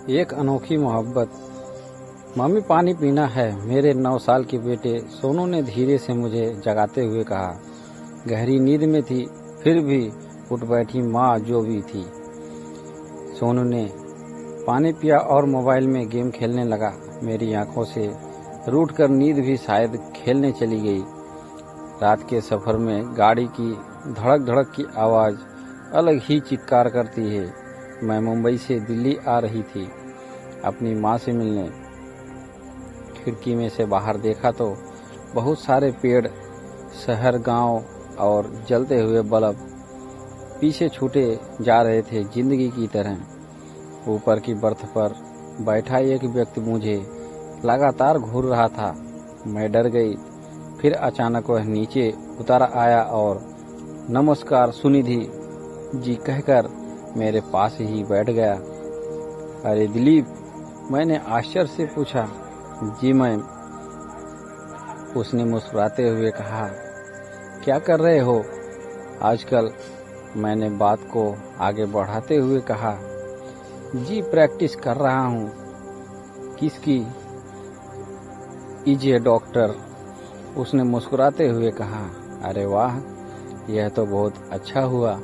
एक अनोखी मोहब्बत। मम्मी पानी पीना है, मेरे 9 साल के बेटे सोनू ने धीरे से मुझे जगाते हुए कहा। गहरी नींद में थी, फिर भी उठ बैठी माँ जो भी थी। सोनू ने पानी पिया और मोबाइल में गेम खेलने लगा। मेरी आंखों से रूठकर नींद भी शायद खेलने चली गई। रात के सफर में गाड़ी की धड़क धड़क की आवाज़ अलग ही चित्कार करती है। मैं मुंबई से दिल्ली आ रही थी अपनी माँ से मिलने। खिड़की में से बाहर देखा तो बहुत सारे पेड़, शहर, गांव और जलते हुए बल्ब पीछे छूटे जा रहे थे जिंदगी की तरह। ऊपर की बर्थ पर बैठा एक व्यक्ति मुझे लगातार घूर रहा था। मैं डर गई। फिर अचानक वह नीचे उतर आया और नमस्कार सुनिधि जी कहकर मेरे पास ही बैठ गया। अरे दिलीप, मैंने आश्चर्य से पूछा। जी मैम, उसने मुस्कुराते हुए कहा। क्या कर रहे हो आजकल? मैंने बात को आगे बढ़ाते हुए कहा। जी प्रैक्टिस कर रहा हूँ। किसकी? इज ए डॉक्टर, उसने मुस्कुराते हुए कहा। अरे वाह, यह तो बहुत अच्छा हुआ।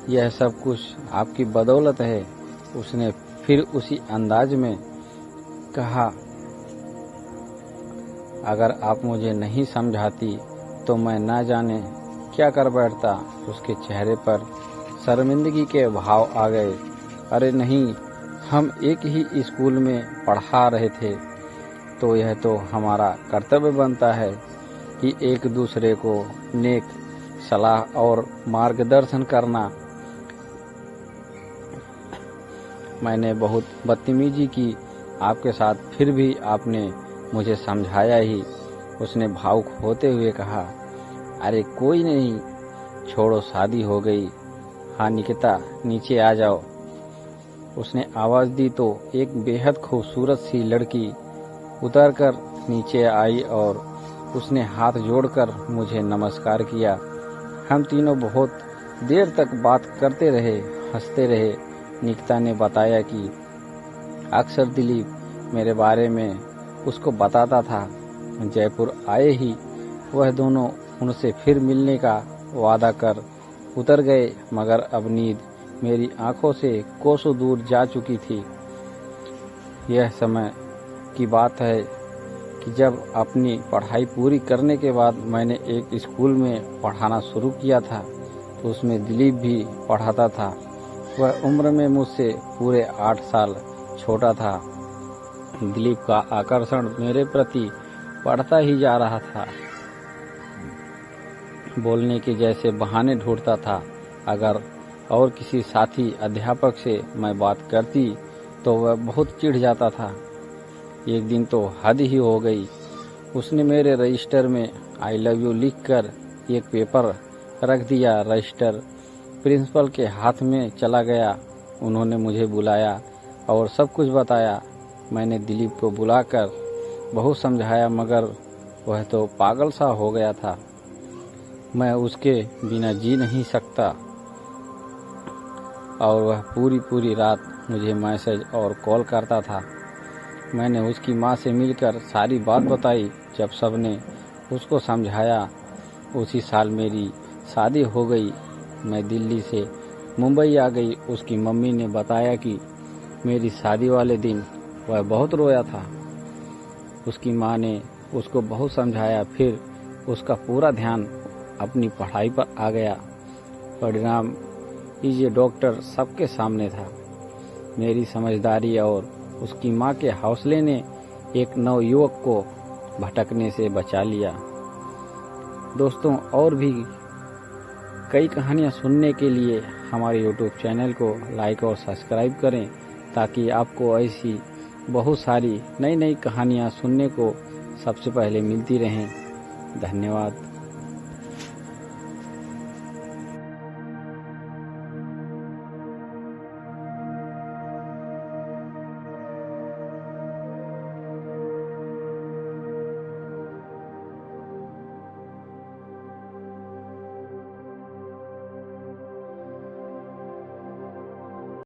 यह सब कुछ आपकी बदौलत है, उसने फिर उसी अंदाज में कहा। अगर आप मुझे नहीं समझाती तो मैं ना जाने क्या कर बैठता। उसके चेहरे पर शर्मिंदगी के भाव आ गए। अरे नहीं, हम एक ही स्कूल में पढ़ा रहे थे, तो यह तो हमारा कर्तव्य बनता है कि एक दूसरे को नेक सलाह और मार्गदर्शन करना। मैंने बहुत बदतमीजी की आपके साथ, फिर भी आपने मुझे समझाया ही, उसने भावुक होते हुए कहा। अरे कोई नहीं, छोड़ो, शादी हो गई। हाँ निकिता, नीचे आ जाओ, उसने आवाज़ दी तो एक बेहद खूबसूरत सी लड़की उतरकर नीचे आई और उसने हाथ जोड़कर मुझे नमस्कार किया। हम तीनों बहुत देर तक बात करते रहे, हंसते रहे। निकिता ने बताया कि अक्सर दिलीप मेरे बारे में उसको बताता था। जयपुर आए ही वह दोनों उनसे फिर मिलने का वादा कर उतर गए, मगर अब नींद मेरी आंखों से कोसों दूर जा चुकी थी। यह समय की बात है कि जब अपनी पढ़ाई पूरी करने के बाद मैंने एक स्कूल में पढ़ाना शुरू किया था, तो उसमें दिलीप भी पढ़ाता था। वह उम्र में मुझसे पूरे 8 साल छोटा था। दिलीप का आकर्षण मेरे प्रति बढ़ता ही जा रहा था। बोलने के जैसे बहाने ढूंढता था। अगर और किसी साथी अध्यापक से मैं बात करती तो वह बहुत चिढ़ जाता था। एक दिन तो हद ही हो गई। उसने मेरे रजिस्टर में आई लव यू लिखकर एक पेपर रख दिया। रजिस्टर प्रिंसिपल के हाथ में चला गया। उन्होंने मुझे बुलाया और सब कुछ बताया। मैंने दिलीप को बुलाकर बहुत समझाया, मगर वह तो पागल सा हो गया था। मैं उसके बिना जी नहीं सकता और वह पूरी रात मुझे मैसेज और कॉल करता था। मैंने उसकी माँ से मिलकर सारी बात बताई। जब सबने उसको समझाया, उसी साल मेरी शादी हो गई। मैं दिल्ली से मुंबई आ गई। उसकी मम्मी ने बताया कि मेरी शादी वाले दिन वह बहुत रोया था। उसकी माँ ने उसको बहुत समझाया, फिर उसका पूरा ध्यान अपनी पढ़ाई पर आ गया। परिणाम इज ए डॉक्टर सबके सामने था। मेरी समझदारी और उसकी माँ के हौसले ने एक नवयुवक को भटकने से बचा लिया। दोस्तों, और भी कई कहानियाँ सुनने के लिए हमारे YouTube चैनल को लाइक और सब्सक्राइब करें, ताकि आपको ऐसी बहुत सारी नई नई कहानियाँ सुनने को सबसे पहले मिलती रहें। धन्यवाद।